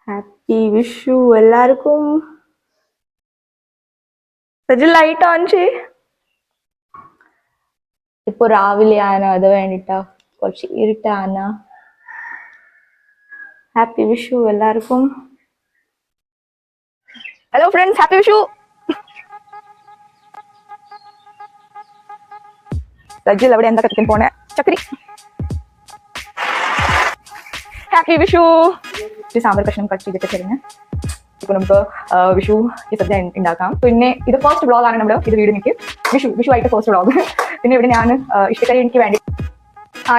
Happy Vishu എല്ലാവർക്കും. ഒരു light on ചെയ്. ഇപ്പൊ രാവിലെയാണ്, അത് വേണ്ടിട്ടാ കുറച്ച് ഇരുട്ടാണ്. ഹാപ്പി വിഷു എല്ലാവർക്കും. Hello friends, happy Vishu. Sajil അവിടെ എന്താ കത്തിക്കാൻ പോണേ? ചക്രി. ഹാപ്പി വിഷു. സാമ്പാർ കഷ്ണം കട്ട് ചെയ്തിട്ട് തരുന്നേ. ഇപ്പൊ നമുക്ക് വിഷു ഈ സദ്യ ഉണ്ടാക്കാം. പിന്നെ ഇത് ഫസ്റ്റ് വ്ളോഗ് ആണ് നമ്മുടെ. ഇത് വീട് എനിക്ക് വിഷു ആയിട്ട് ഫസ്റ്റ് വ്ളോഗ്. പിന്നെ ഇവിടെ ഞാൻ ഇഷ്ടക്കറി എനിക്ക് വേണ്ടി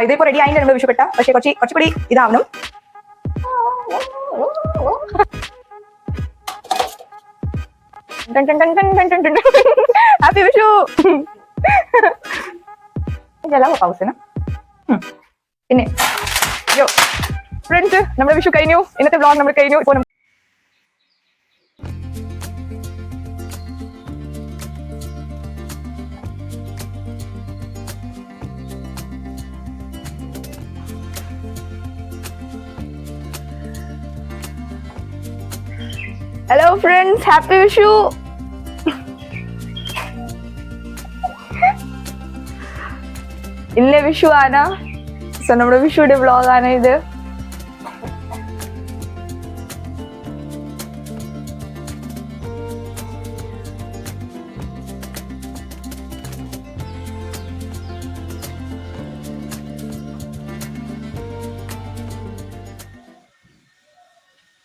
ഇതിപ്പോ റെഡി ആയിട്ട് നമ്മൾ വിഷുപ്പെട്ട, പക്ഷെ കുറച്ചുകൂടി ഇതാവണം. ഹാപ്പി വിഷു. ഹൗസിന് പിന്നെ ഫ്രണ്ട്സ്, നമ്മുടെ വിഷു കഴിഞ്ഞു. ഇന്നത്തെ വ്ളോഗ് നമ്മൾ കഴിഞ്ഞു. ഇപ്പൊ ഹലോ ഫ്രണ്ട്സ്, ഹാപ്പി വിഷു. ഇന്ന് വിഷു ആണ്. സോ നമ്മുടെ വിഷുയുടെ വ്ളോഗ് ആണ് ഇത്.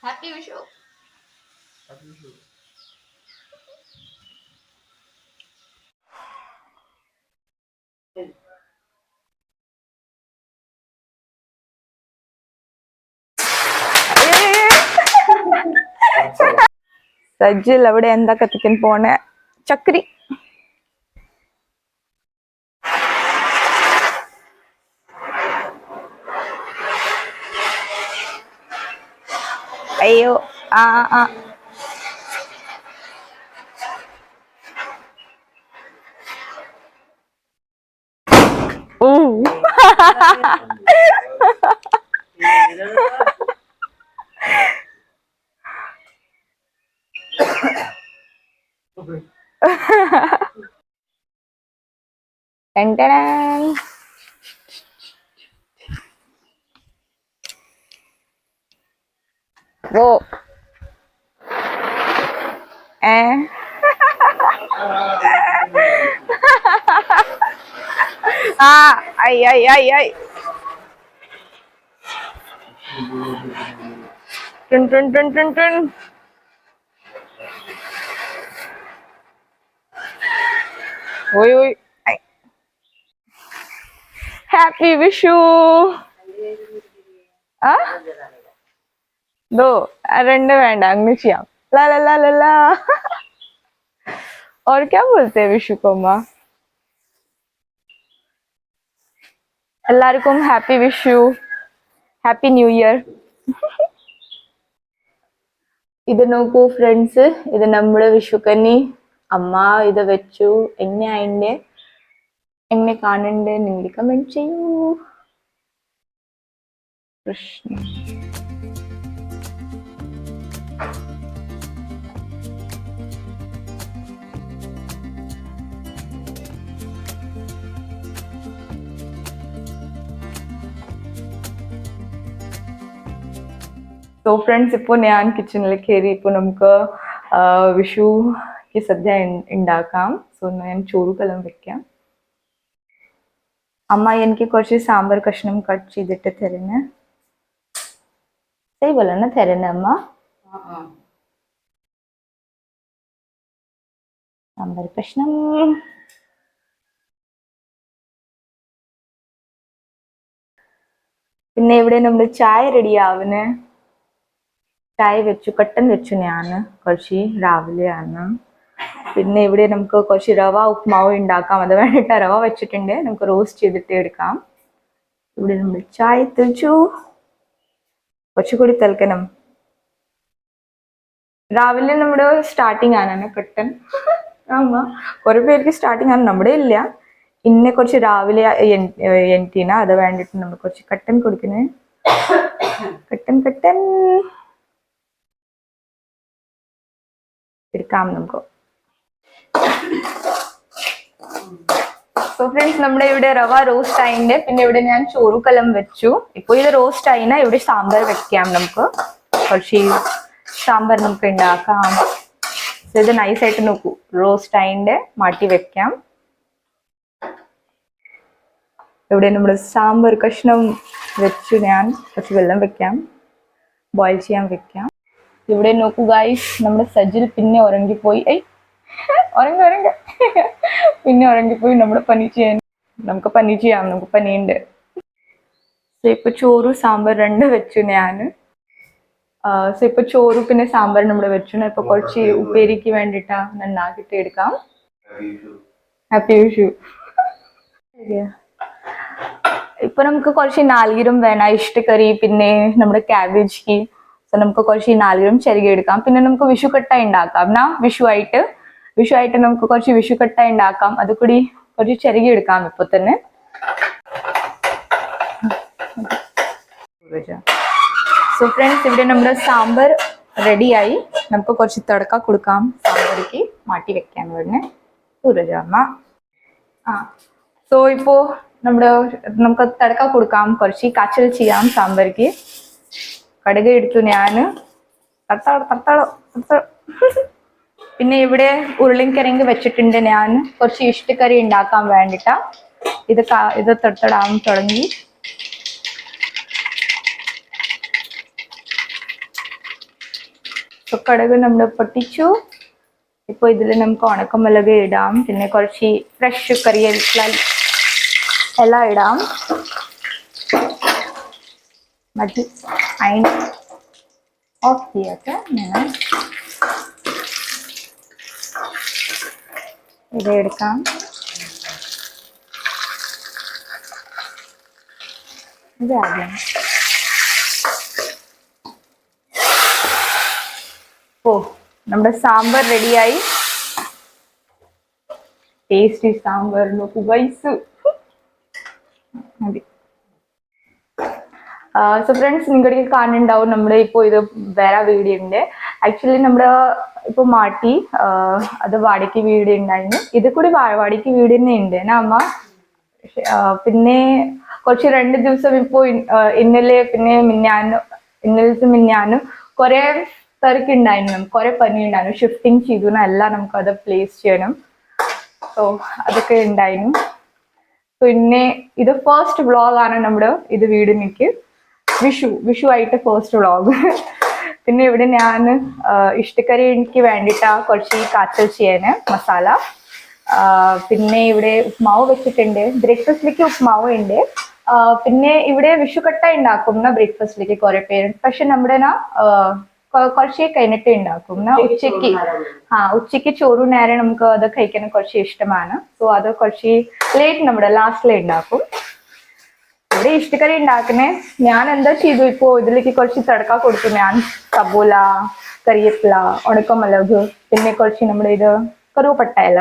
ഹാപ്പി വിഷു. സജ്ജിൽ അവിടെ എന്താ കത്തിക്കാൻ പോണേ? ചക്രി. അയ്യോ ആ ഓ ഓ ഐ ടുൻ. ഓയ് ഹാപ്പി വിഷു. രണ്ട് വേണ്ട, അങ്ങ് ചെയ്യാം. ला ला ला ला ला. और क्या बोलते हैं विशु को अम्मा? എല്ലാവർക്കും happy Vishu, happy new year. ഇത് നോക്കൂ ഫ്രണ്ട്സ്, ഇത് നമ്മുടെ വിഷുക്കന്നി. അമ്മ ഇത് വെച്ചു. എങ്ങനെ കാണണ്ടേ നിങ്ങൾ കമന്റ് ചെയ്യൂ. കൃഷ്ണ. സോ ഫ്രണ്ട്സ്, ഇപ്പോൾ ഞാൻ കിച്ചണിൽ കയറി. ഇപ്പോൾ നമുക്ക് വിഷുക്ക് സദ്യ ഉണ്ടാക്കാം. സോ ഞാൻ ചോറുകെല്ലാം വെക്കാം. അമ്മ എനിക്ക് കുറച്ച് സാമ്പാർ കഷ്ണം കട്ട് ചെയ്തിട്ട് തരുന്നേ. സही बोला ना, തരുന്നേ അമ്മ? സാമ്പാർ കഷ്ണം. പിന്നെ ഇവിടെ നമ്മുടെ ചായ റെഡി ആവുന്നേ. ചായ വെച്ചു, കട്ടൻ വെച്ചു ഞാൻ കുറച്ച് രാവിലെയാണ്. പിന്നെ ഇവിടെ നമുക്ക് കുറച്ച് റവ ഉപ്മാവ് ഉണ്ടാക്കാം. അത് വേണ്ടിയിട്ട് റവ വെച്ചിട്ടുണ്ട്. നമുക്ക് റോസ്റ്റ് ചെയ്തിട്ട് എടുക്കാം. ഇവിടെ നമ്മൾ ചായ തിളച്ചു. കുറച്ചുകൂടി തിളക്കണം. രാവിലെ നമ്മുടെ സ്റ്റാർട്ടിങ് ആണ് കട്ടൻ. ആമാ, കുറെ പേർക്ക് സ്റ്റാർട്ടിങ് ആണ്, നമ്മുടെ ഇല്ല. ഇന്നെ കുറച്ച് രാവിലെ എൻറ്റീന, അത് വേണ്ടിയിട്ട് നമ്മൾ കുറച്ച് കട്ടൻ കൊടുക്കുന്നത്. കട്ടൻ എടുക്കാം നമുക്ക്. സോ ഫ്രണ്ട്സ്, നമ്മുടെ ഇവിടെ റവ റോസ്റ്റ് ആയിണ്ട്. പിന്നെ ഇവിടെ ഞാൻ ചോറുകലം വെച്ചു. ഇപ്പോൾ ഇത് റോസ്റ്റ് ആയിന ഇവിടെ സാമ്പാർ വെക്കാം നമുക്ക്. കുറച്ച് സാമ്പാർ നമുക്ക് ഉണ്ടാക്കാം. ഇത് നൈസായിട്ട് നോക്കൂ, റോസ്റ്റ് ആയിണ്ട്, മാറ്റി വെക്കാം. ഇവിടെ നമ്മുടെ സാമ്പാർ കഷ്ണം വെച്ചു. ഞാൻ കുറച്ച് വെള്ളം വെക്കാം, ബോയിൽ ചെയ്യാൻ വെക്കാം. ഇവിടെ നോക്കൂ ഗായ്സ്, നമ്മുടെ സജിൽ പിന്നെ ഉറങ്ങിപ്പോയി. ഉറങ്ങ പിന്നെ ഉറങ്ങിപ്പോയി. നമ്മുടെ നമുക്ക് പനി ചെയ്യാം, നമുക്ക് പനിയുണ്ട്. ഇപ്പൊ ചോറ് സാമ്പാർ രണ്ട് വെച്ചു ഞാൻ. ഇപ്പൊ ചോറ് പിന്നെ സാമ്പാർ നമ്മുടെ വെച്ചു. ഇപ്പൊ കുറച്ച് ഉപ്പേരിക്ക് വേണ്ടിട്ടാ നന്നാക്കിട്ട് എടുക്കാം. ഹാപ്പി വിഷു. ഇപ്പൊ നമുക്ക് കുറച്ച് നാളികേരം വേണം ഇഷ്ടക്കറി, പിന്നെ നമ്മുടെ ക്യാബേജ്ക്ക്. സോ നമുക്ക് കുറച്ച് നാളികേരം ചെറുകി എടുക്കാം. പിന്നെ നമുക്ക് വിഷുക്കട്ട ഉണ്ടാക്കാം. വിഷുവായിട്ട് നമുക്ക് കുറച്ച് വിഷുക്കട്ട ഉണ്ടാക്കാം. അത് കൂടി കുറച്ച് ചെറുകി എടുക്കാം ഇപ്പൊ തന്നെ. സോ ഫ്രണ്ട്സ്, ഇവിടെ നമ്മുടെ സാമ്പാർ റെഡിയായി. നമുക്ക് കുറച്ച് തടക്ക കൊടുക്കാം. സാമ്പാർക്ക് മാറ്റി വെക്കാൻ വേണ്ടി സൂരജാമ്മ. സോ ഇപ്പോ നമുക്ക് തടക്ക കൊടുക്കാം. കുറച്ച് കാച്ചൽ ചെയ്യാം സാമ്പാർക്ക്. കടുക് എടുത്തു ഞാൻ. പിന്നെ ഇവിടെ ഉരുളിക്കിഴങ്ങ് വെച്ചിട്ടുണ്ട് ഞാൻ. കുറച്ച് ഇഷ്ടക്കറി ഉണ്ടാക്കാൻ വേണ്ടിട്ടാ. ഇത് തട്ടടാൻ തുടങ്ങി. കടുക് നമ്മൾ പൊട്ടിച്ചു. ഇപ്പൊ ഇതിൽ നമുക്ക് ഉണക്കമുളക് ഇടാം. പിന്നെ കുറച്ച് ഫ്രഷ് കറിവേപ്പില എല്ലാം ഇടാം. മതി അതിന് ഓഫ് ചെയ്യട്ടെ. ഇത് എടുക്കാം. ഇത് ആദ്യം നമ്മുടെ സാമ്പാർ റെഡിയായി. ടേസ്റ്റി സാമ്പാർ നോക്കൂ ഗൈസ്. മതി. സോ ഫ്രണ്ട്സ്, നിങ്ങൾക്ക് കാണുന്നുണ്ടാവും നമ്മുടെ ഇപ്പോൾ ഇത് വേറെ വീഡിയോ ഉണ്ട്. ആക്ച്വലി നമ്മുടെ ഇപ്പൊ മാറ്റി അത് വാടകയ്ക്ക് വീഡിയോ ഉണ്ടായിരുന്നു. ഇത് കൂടി വാടകയ്ക്ക് വീഡിയോ തന്നെ ഉണ്ട് അമ്മ. പിന്നെ കുറച്ച് 2 ദിവസം ഇപ്പോ ഇന്നലെ പിന്നെ മിന്നാനും കുറെ തിരക്കുണ്ടായിരുന്നു. കുറെ പനി ഉണ്ടായിരുന്നു. ഷിഫ്റ്റിംഗ് ചെയ്തു എല്ലാം നമുക്ക് അത് പ്ലേസ് ചെയ്യണം. സോ അതൊക്കെ ഉണ്ടായിരുന്നു. പിന്നെ ഇത് ഫസ്റ്റ് വ്ളോഗാണ് നമ്മുടെ ഇത് വീടിനേക്ക്. വിഷു ആയിട്ട് ഫസ്റ്റ് വ്ളോഗ്. പിന്നെ ഇവിടെ ഞാൻ ഇഷ്ടക്കറിക്ക് വേണ്ടിയിട്ടാ കുറച്ച് കാച്ചൽ ചെയ്യാന് മസാല. പിന്നെ ഇവിടെ ഉപ്മാവ് വെച്ചിട്ടുണ്ട്. ബ്രേക്ക്ഫാസ്റ്റിലേക്ക് ഉപ്മാവ് ഉണ്ട്. പിന്നെ ഇവിടെ വിഷുക്കട്ട ഉണ്ടാക്കും ബ്രേക്ക്ഫാസ്റ്റിലേക്ക് കുറെ പേര്. പക്ഷെ നമ്മുടെ കുറച്ച് കഴിഞ്ഞിട്ട് ഉണ്ടാക്കും ഉച്ചയ്ക്ക് ചോറ് നേരം നമുക്ക് അത് കഴിക്കാൻ കുറച്ച് ഇഷ്ടമാണ്. സോ അത് കുറച്ച് ലേറ്റ് നമ്മുടെ ലാസ്റ്റിലെ ഉണ്ടാക്കും. ഇവിടെ ഇഷ്ടക്കറി ഉണ്ടാക്കുന്നേ. ഞാൻ എന്താ ചെയ്തു, ഇപ്പോ ഇതിലേക്ക് കുറച്ച് തടക്ക കൊടുത്തു ഞാൻ. സബോല, കറിവേപ്പില, ഉണക്കമുളക്, പിന്നെ കുറച്ച് നമ്മുടെ ഇത് കറുവപ്പട്ട ഇല.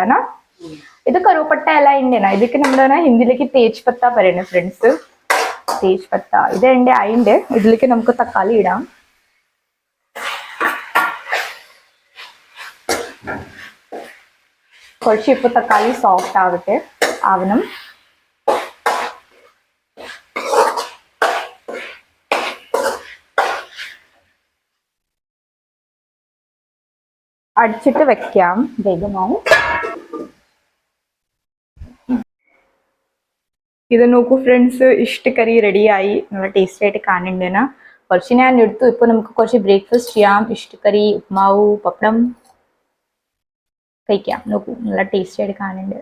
ഇത് കറുവപ്പട്ട ഇല ഉണ്ട്. ഇതൊക്കെ നമ്മുടെ ഹിന്ദിയിലേക്ക് തേജ്പത്ത പറയുന്നത് ഫ്രണ്ട്സ്. തേജ്പത്ത ഇത് ഉണ്ട് അതിൻ്റെ. ഇതിലേക്ക് നമുക്ക് തക്കാളി ഇടാം. കുറച്ച് ഇപ്പൊ തക്കാളി സോഫ്റ്റ് ആവണം. അടിച്ചിട്ട് വെക്കാം വേഗമാവും. ഇത് നോക്കൂ ഫ്രണ്ട്സ്, ഇഷ്ടക്കറി റെഡിയായി. നല്ല ടേസ്റ്റി ആയിട്ട് കാണുന്നുണ്ട്. കുറച്ച് ഞാൻ എടുത്തു. ഇപ്പൊ നമുക്ക് കുറച്ച് ബ്രേക്ക്ഫാസ്റ്റ് ചെയ്യാം. ഇഷ്ടക്കറി, ഉപ്മാവ്, പപ്പടം കഴിക്കാം. നോക്കൂ, നല്ല ടേസ്റ്റി ആയിട്ട് കാണുന്നുണ്ട്.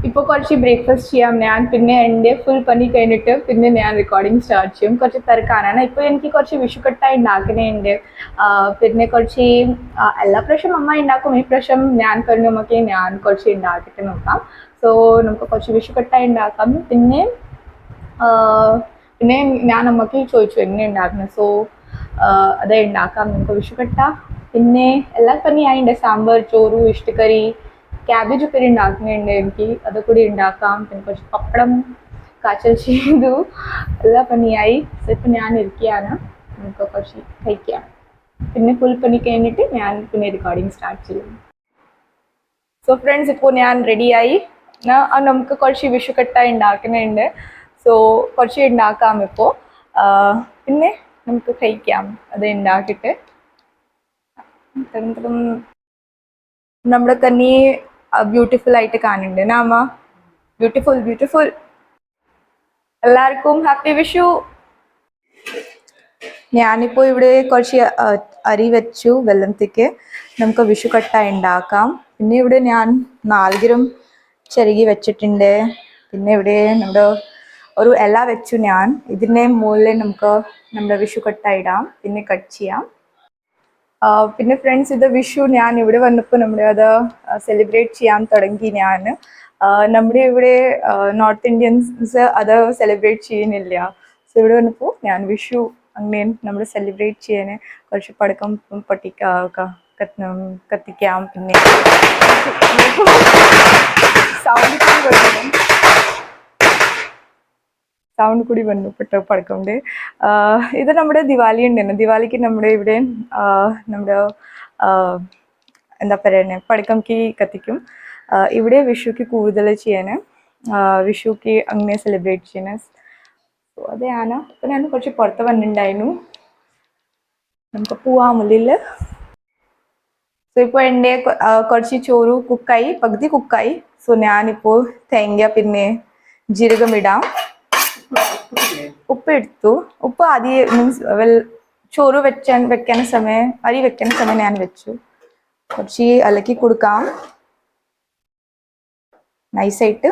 ഇപ്പൊ കുറച്ച് ബ്രേക്ക്ഫാസ്റ്റ് ചെയ്യാം ഞാൻ. പിന്നെ എൻ്റെ ഫുൾ പണി കഴിഞ്ഞിട്ട് പിന്നെ ഞാൻ റെക്കോർഡിങ് സ്റ്റാർട്ട് ചെയ്യും. കുറച്ച് തിരക്കാനാണ്. ഇപ്പൊ എനിക്ക് കുറച്ച് വിഷുക്കട്ട ഉണ്ടാക്കുന്നുണ്ട്. പിന്നെ കുറച്ച് എല്ലാ പ്രാവശ്യം അമ്മ ഉണ്ടാക്കും. ഈ പ്രാവശ്യം ഞാൻ പറഞ്ഞു നമുക്ക് ഞാൻ കുറച്ച് ഉണ്ടാക്കിയിട്ട് നോക്കാം. സോ നമുക്ക് കുറച്ച് വിഷുക്കട്ട ഉണ്ടാക്കാം. പിന്നെ ഞാൻ അമ്മക്ക് ചോദിച്ചു എങ്ങനെ ഉണ്ടാക്കുന്നത്. സോ അത് ഉണ്ടാക്കാം നമുക്ക് വിഷുക്കട്ട. പിന്നെ എല്ലാ പണിയായിട്ടുണ്ട്. സാമ്പാർ, ചോറ്, ഇഷ്ടക്കറി, ക്യാബേജ് ഉപ്പേരി ഉണ്ടാക്കുന്നുണ്ട് എനിക്ക്. അത് കൂടി ഉണ്ടാക്കാം. പിന്നെ കുറച്ച് പപ്പടം കാച്ചൽ ചെയ്തു. എല്ലാ പണിയായി. ഇപ്പം ഞാൻ ഇരിക്കുകയാണ്. നമുക്ക് കുറച്ച് കഴിക്കാം. പിന്നെ ഫുൾ പണി കഴിഞ്ഞിട്ട് ഞാൻ പിന്നെ റെക്കോർഡിങ് സ്റ്റാർട്ട് ചെയ്യും. സോ ഫ്രണ്ട്സ്, ഇപ്പോൾ ഞാൻ റെഡിയായി. നമുക്ക് കുറച്ച് വിഷുക്കട്ട ഉണ്ടാക്കുന്നുണ്ട്. സോ കുറച്ച് ഉണ്ടാക്കാം ഇപ്പോൾ. പിന്നെ നമുക്ക് കഴിക്കാം അത് ഉണ്ടാക്കിയിട്ട്. നമ്മുടെ കന്നി ബ്യൂട്ടിഫുൾ ആയിട്ട് കാണുന്നുണ്ട് നാമ. Beautiful beautiful. എല്ലാവർക്കും ഹാപ്പി വിഷു. ഞാനിപ്പോൾ ഇവിടെ കുറച്ച് അരി വെച്ചു വെള്ളത്തേക്ക്. നമുക്ക് വിഷുക്കട്ട ഉണ്ടാക്കാം. പിന്നെ ഇവിടെ ഞാൻ നാളികേരം ചിരകി വെച്ചിട്ടുണ്ട്. പിന്നെ ഇവിടെ നമ്മുടെ ഒരു ഇല വെച്ചു ഞാൻ. ഇതിൻ്റെ മുകളിൽ നമുക്ക് നമ്മുടെ വിഷുക്കട്ട ഇടാം, പിന്നെ കട്ട് ചെയ്യാം. പിന്നെ ഫ്രണ്ട്സ്, ഇത് വിഷു ഞാൻ ഇവിടെ വന്നപ്പോൾ നമ്മുടെ അത് സെലിബ്രേറ്റ് ചെയ്യാൻ തുടങ്ങി ഞാൻ. നമ്മുടെ ഇവിടെ നോർത്ത് ഇന്ത്യൻസ് അത് സെലിബ്രേറ്റ് ചെയ്യുന്നില്ല. സോ ഇവിടെ വന്നപ്പോൾ ഞാൻ വിഷു അങ്ങനെ നമ്മൾ സെലിബ്രേറ്റ് ചെയ്യാൻ കുറച്ച് പടക്കം കത്തിക്കാം. പിന്നെ സൗണ്ട് കൂടി വന്നു പടക്കമുണ്ട്. ഇത് നമ്മുടെ ദിവാലി ഉണ്ടായിരുന്നു. ദിവാലിക്ക് നമ്മുടെ ഇവിടെ നമ്മുടെ എന്താ പറയുക, പടക്കംക്ക് കത്തിക്കും. ഇവിടെ വിഷുക്ക് കൂടുതൽ ചെയ്യാൻ, വിഷുക്ക് അങ്ങനെ സെലിബ്രേറ്റ് ചെയ്യാൻ. സോ അതെയാണ്. അപ്പം ഞാൻ കുറച്ച് പുറത്ത് വന്നിട്ടുണ്ടായിരുന്നു. നമുക്ക് പോവാം ഉള്ളിൽ. സോ ഇപ്പോൾ എൻ്റെ കുറച്ച് ചോറ് കുക്കായി, പകുതി കുക്കായി. സോ ഞാനിപ്പോൾ തേങ്ങ പിന്നെ ജീരകം ഇടാം. ഉപ്പ് എടുത്തു. ഉപ്പ് ആദ്യം മീൻസ് ചോറ് വെക്കുന്ന സമയം, അരി വെക്കുന്ന സമയം ഞാൻ വെച്ചു. കുറച്ച് ഇളക്കി കൊടുക്കാം നൈസായിട്ട്.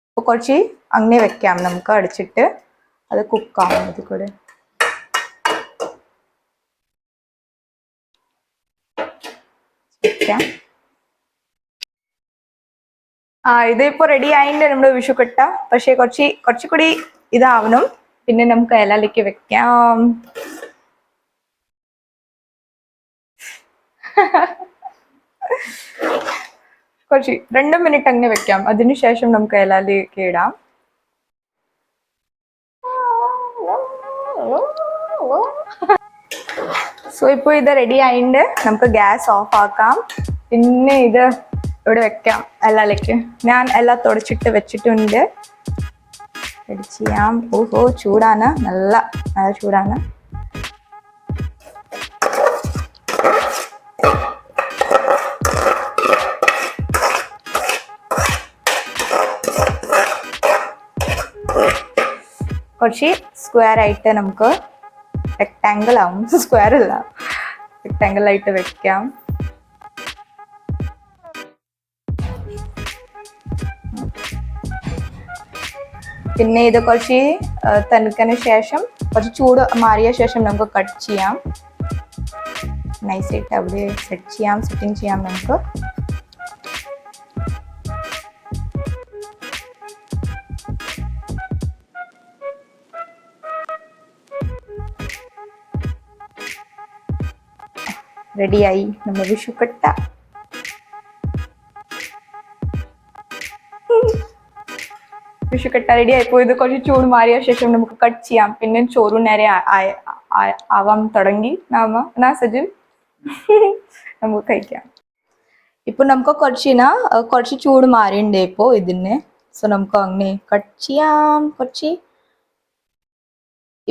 അപ്പോൾ കുറച്ച് അങ്ങനെ വെക്കാം നമുക്ക് അടിച്ചിട്ട്. അത് കുക്കാവും ഇത് കൂടെ. ഇതിപ്പോ റെഡി ആയിട്ടുണ്ട് നമ്മുടെ വിഷുക്കട്ട. പക്ഷെ കുറച്ചുകൂടി ഇതാവണം. പിന്നെ നമുക്ക് ഇലയിലേക്ക് വെക്കാം. കുറച്ച് 2 മിനിറ്റ് അങ്ങനെ വെക്കാം. അതിനുശേഷം നമുക്ക് ഇലയിലേക്ക് ഇടാം. സോ ഇപ്പോൾ ഇത് റെഡി ആയിട്ടുണ്ട്. നമുക്ക് ഗ്യാസ് ഓഫ് ആക്കാം. പിന്നെ ഇത് ഇവിടെ വെക്കാം ഇലയിലേക്ക്. ഞാൻ എല്ലാം തുടച്ചിട്ട് വെച്ചിട്ടുണ്ട്. റെഡി ചെയ്യാം. ഓഹോ, ചൂടാണ്, നല്ല ചൂടാണ്. കുറച്ച് സ്ക്വയർ ആയിട്ട് നമുക്ക് റെക്ടാങ്കിൾ ആവും, സ്ക്വയർ അല്ല റെക്ടാങ്കിൾ ആയിട്ട് വെക്കാം. പിന്നെ ഇത് കുറച്ച് തണുക്കതിന് ശേഷം, കുറച്ച് ചൂട് മാറിയ ശേഷം നമുക്ക് കട്ട് ചെയ്യാം. നൈസായിട്ട് അവിടെ സെറ്റിംഗ് ചെയ്യാം നമുക്ക്. റെഡിയായി നമ്മൾ വിഷുക്കട്ട. വിഷുക്കട്ട റെഡി ആയിപ്പോ. ഇത് കുറച്ച് ചൂട് മാറിയ ശേഷം നമുക്ക് കട്ട് ചെയ്യാം. പിന്നെ ചോറ് നേരെ ആവാൻ തുടങ്ങി സജിൻ. നമുക്ക് കഴിക്കാം. ഇപ്പൊ നമുക്ക് കുറച്ച് ചൂട് മാറിയുണ്ട് ഇപ്പോ ഇതിന്. സോ നമുക്ക് അങ്ങനെ കട്ട് ചെയ്യാം. കുറച്ച്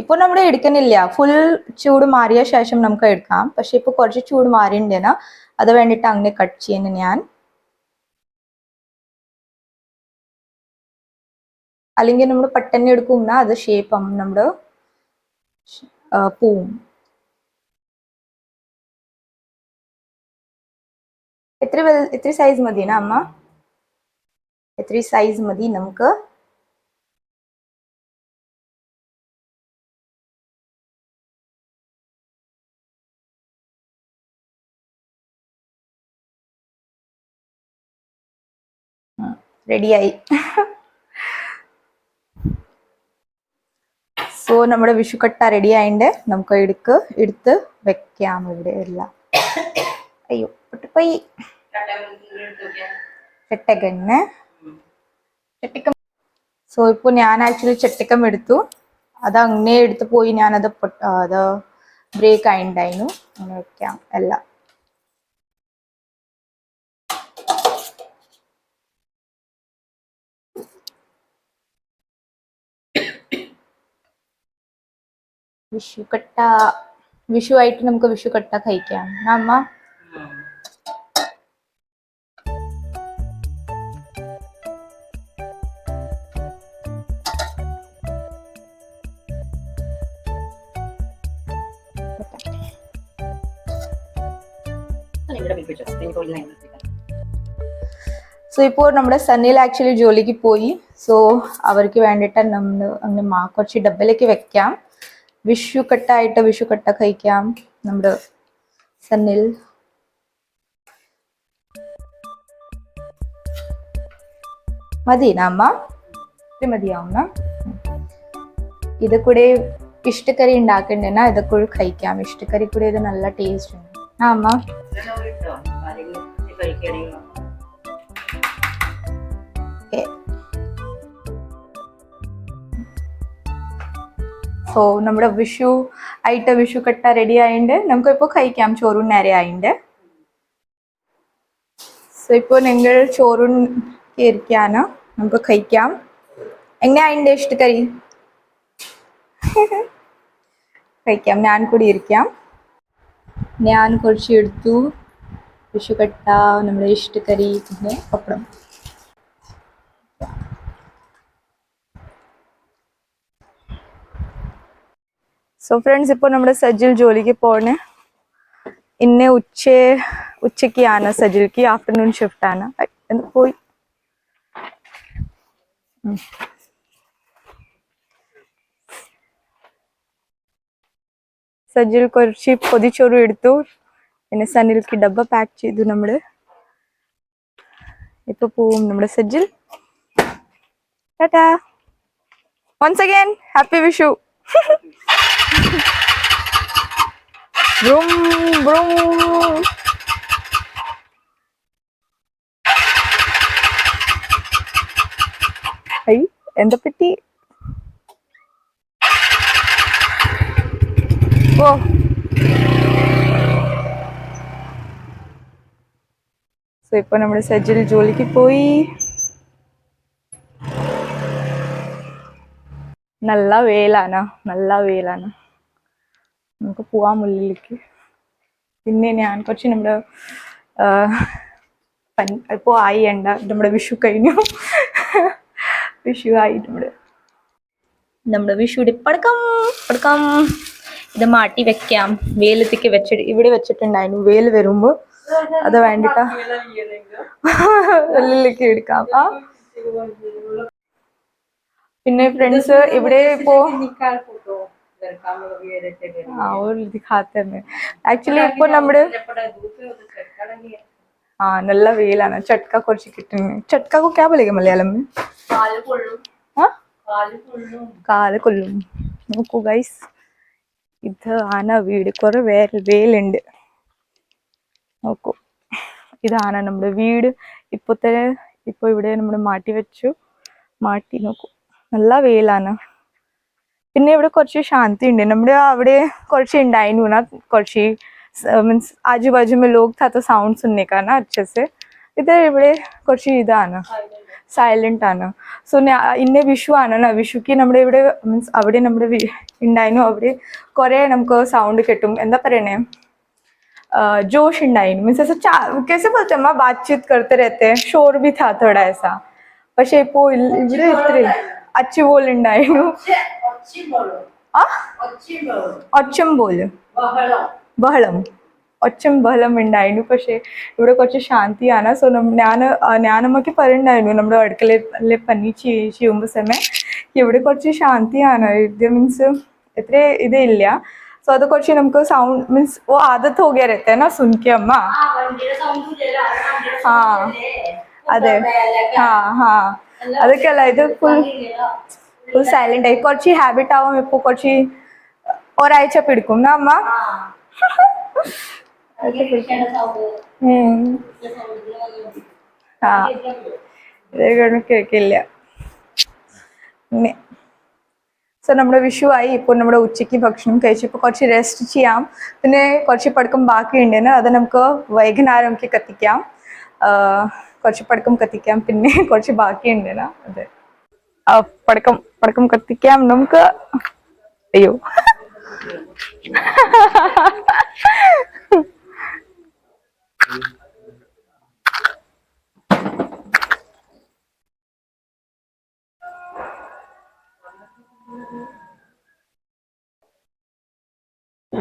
ഇപ്പൊ നമ്മൾ എടുക്കുന്നില്ല, ഫുൾ ചൂട് മാറിയ ശേഷം നമുക്ക് എടുക്കാം. പക്ഷെ ഇപ്പൊ കുറച്ച് ചൂട് മാറിയുണ്ടേനാ, അത് വേണ്ടിട്ട് അങ്ങനെ കട്ട് ചെയ്യുന്നു ഞാൻ. അല്ലെങ്കിൽ നമ്മൾ പെട്ടെന്ന് എടുക്കും, അത് ഷേപ്പ് ആവും നമ്മുടെ പൂവും. എത്ര സൈസ് മതിനാ അമ്മ? എത്ര സൈസ് മതി നമുക്ക്? റെഡിയായി. സോ നമ്മുടെ വിഷുക്കട്ട റെഡി ആയിണ്ട്. നമുക്ക് എടുത്ത് വെക്കാം ഇവിടെ എല്ലാം. അയ്യോ പൊട്ടിപ്പോയി. പെട്ടകന്നെ ചട്ടിക്കം. സോ ഇപ്പോൾ ഞാൻ ആക്ച്വലി ചട്ടിക്കം എടുത്തു. അത് അങ്ങനെ എടുത്ത് പോയി ഞാനത് അത് ബ്രേക്ക് ആയിണ്ടായിരുന്നു. അങ്ങനെ വെക്കാം എല്ലാം. വിഷുക്കട്ട, വിഷു ആയിട്ട് നമുക്ക് വിഷുക്കട്ട കഴിക്കാം അമ്മ. സോ ഇപ്പോൾ നമ്മുടെ സണ്ണിൽ ആക്ച്വലി ജോലിക്ക് പോയി. സോ അവർക്ക് വേണ്ടിയിട്ട് നമ്മൾ അങ്ങനെ കുറച്ച് ഡബ്ബയിലേക്ക് വെക്കാം. വിഷുക്കട്ടായിട്ട് വിഷുക്കട്ട കഴിക്കാം നമ്മുടെ സണ്ണിൽ. മതിനാ അമ്മ? ഇത് മതിയാവുന്ന. ഇത് കൂടെ ഇഷ്ടക്കറി ഉണ്ടാക്കണ്ടേനാ ഇത് കൂടെ കഴിക്കാം. ഇഷ്ടക്കറി കൂടെ ഇത് നല്ല ടേസ്റ്റ് ഉണ്ട് ആ അമ്മ. സോ നമ്മുടെ വിഷു ആയിട്ട് വിഷുക്കട്ട റെഡി ആയിണ്ട്. നമുക്ക് ഇപ്പോൾ കഴിക്കാം. ചോറും നേരെ ആയിണ്ട്. സോ ഇപ്പോൾ നിങ്ങൾ ചോറും ഇരിക്കാണ്, നമുക്ക് കഴിക്കാം. എങ്ങനെ ആയിണ്ട് ഇഷ്ടക്കറി? കഴിക്കാം. ഞാൻ കൂടി ഇരിക്കാം. ഞാൻ കുറച്ച് എടുത്തു. വിഷുക്കട്ട, നമ്മുടെ ഇഷ്ടക്കറി, പിന്നെ പപ്പടം. സോ ഫ്രണ്ട്സ്, ഇപ്പോൾ നമ്മുടെ സജിൽ ജോലിക്ക് പോണേ. ഇന്ന് ഉച്ചയ്ക്കാണ് സജിൽക്ക്. ആഫ്റ്റർനൂൺ ഷിഫ്റ്റ് ആണ്. പോയി സജിൽ കുറച്ച് പൊതിച്ചോറും എടുത്തു. പിന്നെ സനിൽക്ക് ഡബ്ബ പാക്ക് ചെയ്തു. നമ്മള് ഇപ്പൊ പോവും നമ്മുടെ സജിൽ. ടാറ്റാ. Once again happy Vishu. ബ്രും ബ്രും. ഐ എന്താ പറ്റി? ഓ സോ ഇപ്പൊ നമ്മുടെ സജിൽ ജോലിക്ക് പോയി. നല്ല വെയിലാണ്, നല്ല വെയിലാണ്. നമുക്ക് പോവാം ഉള്ളിലേക്ക്. പിന്നെ ഞാൻ കുറച്ച് നമ്മുടെ ഇപ്പോൾ ആയി എണ്ട നമ്മുടെ വിഷു കഴിഞ്ഞു. വിഷു ആയി നമ്മുടെ വിഷുടെ പടക്കം പടക്കം ഇത് മാറ്റി വെക്കാം. വെയിലത്തേക്ക് ഇവിടെ വെച്ചിട്ടുണ്ടായിരുന്നു. വെയിൽ വരുമ്പോ അത് വേണ്ടിട്ടാ ഉള്ളിലേക്ക് എടുക്കാം. പിന്നെ ഫ്രണ്ട്സ് ഇവിടെ ഇപ്പോ ആക്ച്വലി ഇപ്പൊ നമ്മുടെ നല്ല വെയിലാണ്. ചട്ക കുറച്ച് കിട്ടുന്നു. ചട്ക को क्या बोलेगा मलयालम में? കാല് കൊള്ളും. നോക്കൂ ഗൈസ്, ഇത് ആണ് വീട്. കുറെ വെയിലുണ്ട്. നോക്കൂ, ഇതാണ് നമ്മുടെ വീട്. ഇപ്പൊ ഇവിടെ നമ്മൾ മാറ്റി വെച്ചു. മാറ്റി നോക്കൂ, നല്ല വെയിലാണ്. പിന്നെ ഇവിടെ കുറച്ച് ശാന്തി ഉണ്ട്. നമ്മുടെ അവിടെ കുറച്ച് ഉണ്ടായിരുന്നു, കുറച്ച് मीन्स आजू बाजू में लोग था तो साउंड सुनने का ना अच्छे से. इधर ഇവിടെ കുറച്ച് ഇതാണ്, സൈലന്റ് ആണ്. സോ ഇന്നെ വിഷു ആണ്. വിഷുക്ക് നമ്മുടെ ഇവിടെ മീൻസ് അവിടെ നമ്മുടെ ഉണ്ടായിരുന്നു. അവിടെ കുറെ നമുക്ക് സൗണ്ട് കിട്ടും. എന്താ പറയണേ, जोश ഉണ്ടായിരുന്നു. मीन्स ऐसा कैसे बोलते हैं, बातचीत करते रहते हैं. शोर भी था थोड़ा ऐसा. പക്ഷെ ഇപ്പോ ഇവിടെ ഇത്ര അച്ചു പോലുണ്ടായിരുന്നു. ഒച്ചം പോലും ബഹളം ഒച്ചം ബഹളം ഉണ്ടായിരുന്നു. പക്ഷെ ഇവിടെ കുറച്ച് ശാന്തിയാണ്. സോ ഞാനമ്മക്ക് പറയുന്നുണ്ടായിരുന്നു നമ്മുടെ അടുക്കളയിലെ പണി ചെയ്യുമ്പോ സമയം ഇവിടെ കുറച്ച് ശാന്തിയാണ്. ഇത് മീൻസ് ഇത്ര ഇതില്ല. സോ അത് കുറച്ച് നമുക്ക് സൗണ്ട് मीन्स वो आदत हो गया रहता है ना सुन के अम्मा. हाँ അതെ, അതൊക്കെയല്ല. ഇത് ഫുൾ സൈലന്റ് ആയി. കുറച്ച് ഹാബിറ്റ് ആവും. ഇപ്പൊ കുറച്ച് ഒരാഴ്ച പിടിക്കും ना അമ്മ. കേൾക്കില്ല. സോ നമ്മുടെ വിഷു ആയി. ഇപ്പോൾ നമ്മുടെ ഉച്ചയ്ക്ക് ഭക്ഷണം കഴിച്ചു. ഇപ്പോൾ കുറച്ച് റെസ്റ്റ് ചെയ്യാം. പിന്നെ കുറച്ച് പടക്കം ബാക്കിയുണ്ടെന്ന്, അത് നമുക്ക് വൈകുന്നേരം നമുക്ക് കത്തിക്കാം. കുറച്ച് പടക്കം കത്തിക്കാം, പിന്നെ കുറച്ച് ബാക്കിയുണ്ടെന്ന്. അതെ, പടക്കം പടക്കം കത്തിക്കാം നമുക്ക്. അയ്യോ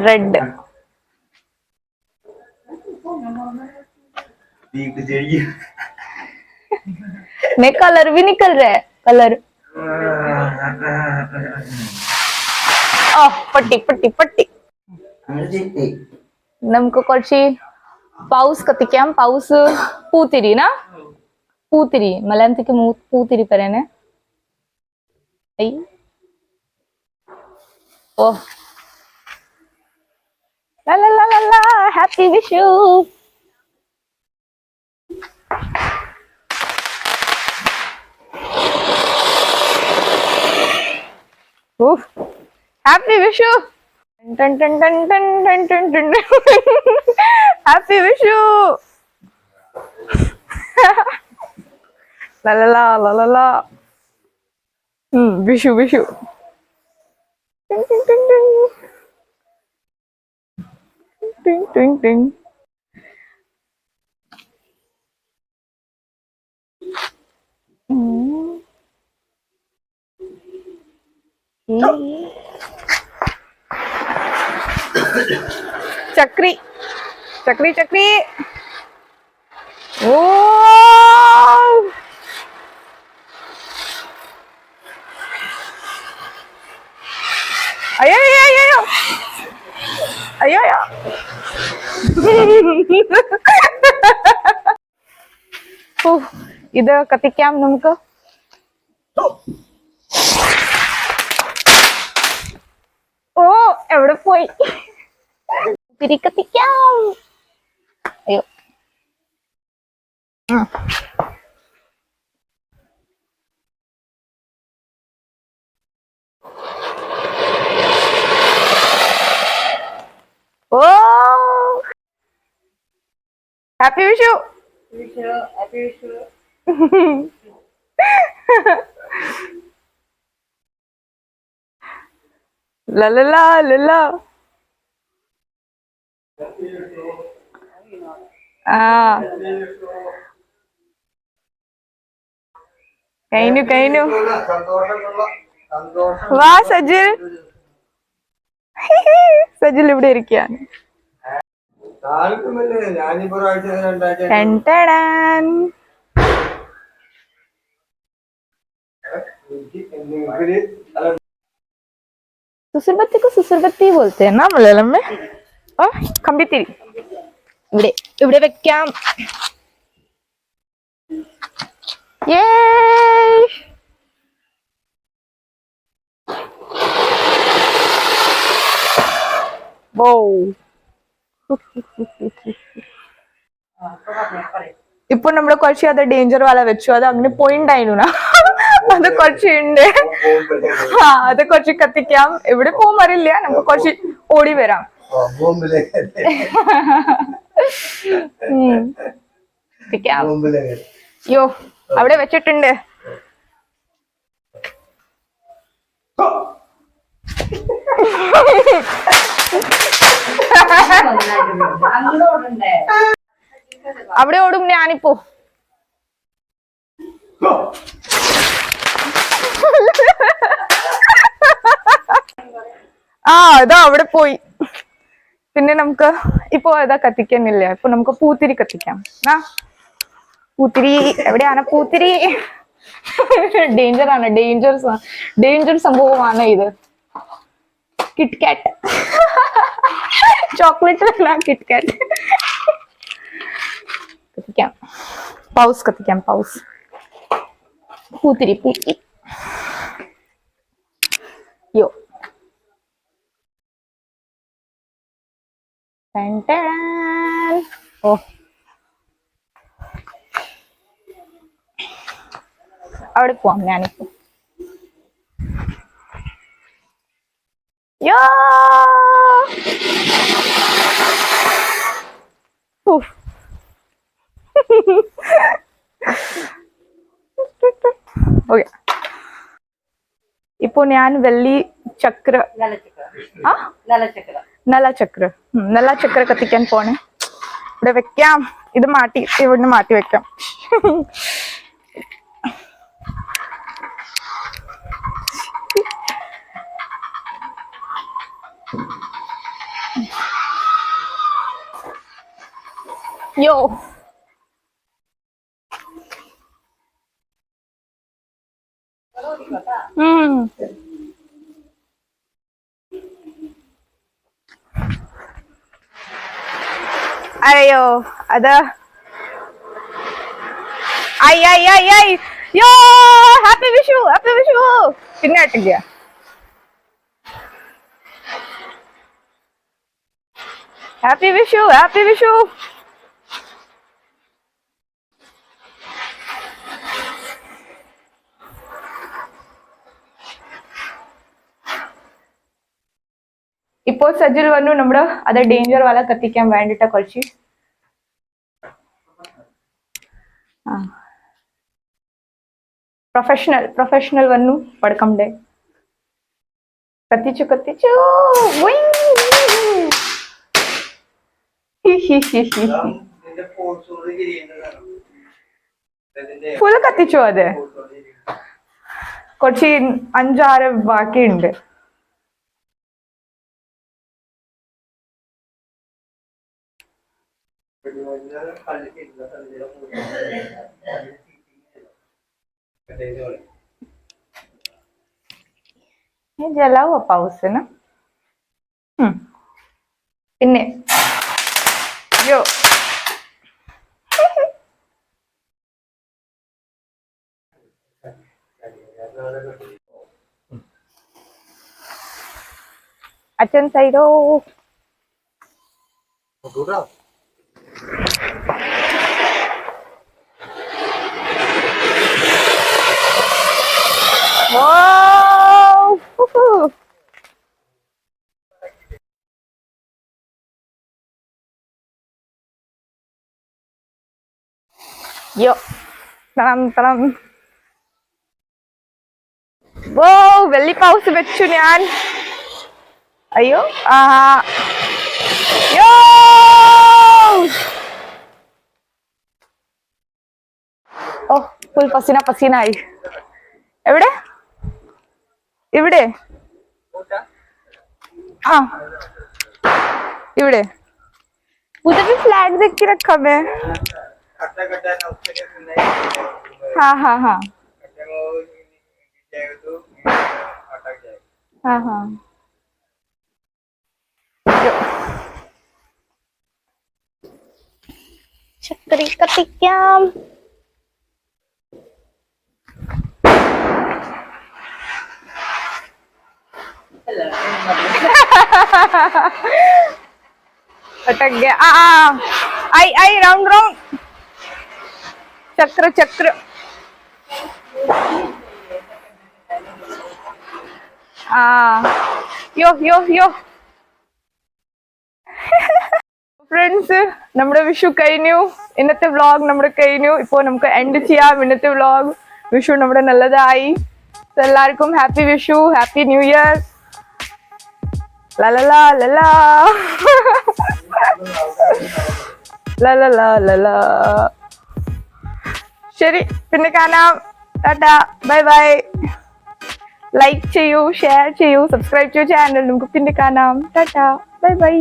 रेड नहीं, कलर भी निकल रहा है. कलर पट्टी पट्टी पट्टी. നമുക്ക് കുറച്ച് പൗസ് കത്തിക്കാം. പൗസ് പൂത്തിരി ना, പൂത്തിരി മലയാളത്തിക്ക് പൂത്തിരി പറയുന്നേ. ഓ ला ला ला ला ला, हैप्पी विशु. हैप्पी विशु. टन टन टन टन टन टन टन. हैप्पी विशु. ला ला ला ला ला ला. विशु विशु. टन टन टन टन. टिंग टिंग टिंग. चक्री चक्री चक्री. ओ अयो अयो अयो अयो अयो. ഇത് കത്തിക്കാം നമുക്ക്. ഓ എവിടെ പോയി? തിരി കത്തിക്കാം. അയ്യോ ഓ. ഹാപ്പി വിഷു. ഹാപ്പി വിഷു. ലലല ലല. കഴിഞ്ഞു കഴിഞ്ഞു. വാ സജിൽ. സജിൽ ഇവിടെ ഇരിക്കുകയാണ്. सुसुरबत्ती को सुसुरबत्ती बोलते हैं ना मलयालम में. കമ്പിത്തിരി ഇവിടെ ഇവിടെ വെക്കാം. ഇപ്പൊ നമ്മള് കുറച്ച് അത് ഡേഞ്ചർ വാല വെച്ചു. അത് അങ്ങനെ പോയിണ്ടായിരുന്നു. അത് കുറച്ചുണ്ട്. അത് കുറച്ച് കത്തിക്കാം. എവിടെ പോകും അറിയില്ല. നമുക്ക് കുറച്ച് ഓടി വരാം. യോ അവിടെ വെച്ചിട്ടുണ്ട്. അവിടെ ഓടും ഞാനിപ്പോ. ഇതാ അവിടെ പോയി. പിന്നെ നമുക്ക് ഇപ്പൊ ഇതാ കത്തിക്കുന്നില്ല. ഇപ്പൊ നമുക്ക് പൂത്തിരി കത്തിക്കാം. പൂത്തിരി എവിടെയാണ്? പൂത്തിരി ഡേഞ്ചർ ആണ്. ഡേഞ്ചർ സംഭവമാണ് ഇത്. കിറ്റ്കാറ്റ്. ചോക്ലേറ്റ് അല്ല, കിറ്റ്കാറ്റ്. കത്തിക്കാം. പൗസ് കത്തിക്കാം. പൗസ്. പൂത്തിരി പൂത്തിരി. യോ ഓ അവിടെ പോവാം ഞാനിപ്പോ. യോ ഉഫ്. ഓക്കെ, ഇപ്പൊ ഞാൻ വെള്ളി ചക്ര നല്ല ചക്ര കത്തിക്കാൻ പോണേ. ഇവിടെ വെക്കാം, ഇത് മാറ്റി ഇവിടുന്ന് മാറ്റി വെക്കാം. യോ അയ്യോ അത് യോ ഹാപ്പി വിഷു പിന്നെ ആട്ടില്ല. ഹാപ്പി വിഷു. ഇപ്പോ സജിൽ വന്നു നമ്മുടെ അത് ഡേഞ്ചർ വാല കത്തിക്കാൻ വേണ്ടിട്ട കുറച്ച് പ്രൊഫഷണൽ വന്നു പടക്കംടെ കത്തിച്ചു ഫുൾ കത്തിച്ചു. അത് കുറച്ച് 5-6 ബാക്കിയുണ്ട്. जलाओ पाउस ना. പിന്നെ യോ അച്ഛൻ സൈഡോ യോ തളം ഓ വെള്ളി പൗസ് വെച്ചു ഞാൻ. അയ്യോ യോ ഓ ഫുൾ പസീനായി. എവിടെ ഇവിടെ ഇവിടെ उधर भी फ्लैग देख के रखा मैं. हाँ ചക്കരി കത്തിക്കാം. अटक गया. आई राउंड चक्र യോ ഫ്രണ്ട്സ്, നമ്മുടെ വിഷു കഴിഞ്ഞു. ഇന്നത്തെ വ്ളോഗ് നമ്മുടെ കഴിഞ്ഞു. ഇപ്പോ നമുക്ക് എൻഡ് ചെയ്യാം ഇന്നത്തെ വ്ളോഗ്. വിഷു നമ്മുടെ നല്ലതായി. എല്ലാവർക്കും happy Vishu, happy new year. ശരി, പിന്നെ കാണാം. Tata, bye bye. ലൈക്ക് ചെയ്യൂ, ഷെയർ ചെയ്യൂ, സബ്സ്ക്രൈബ് ചെയ്യൂ ചാനൽ. നമുക്ക് പിന്നെ കാണാം. Tata, bye bye.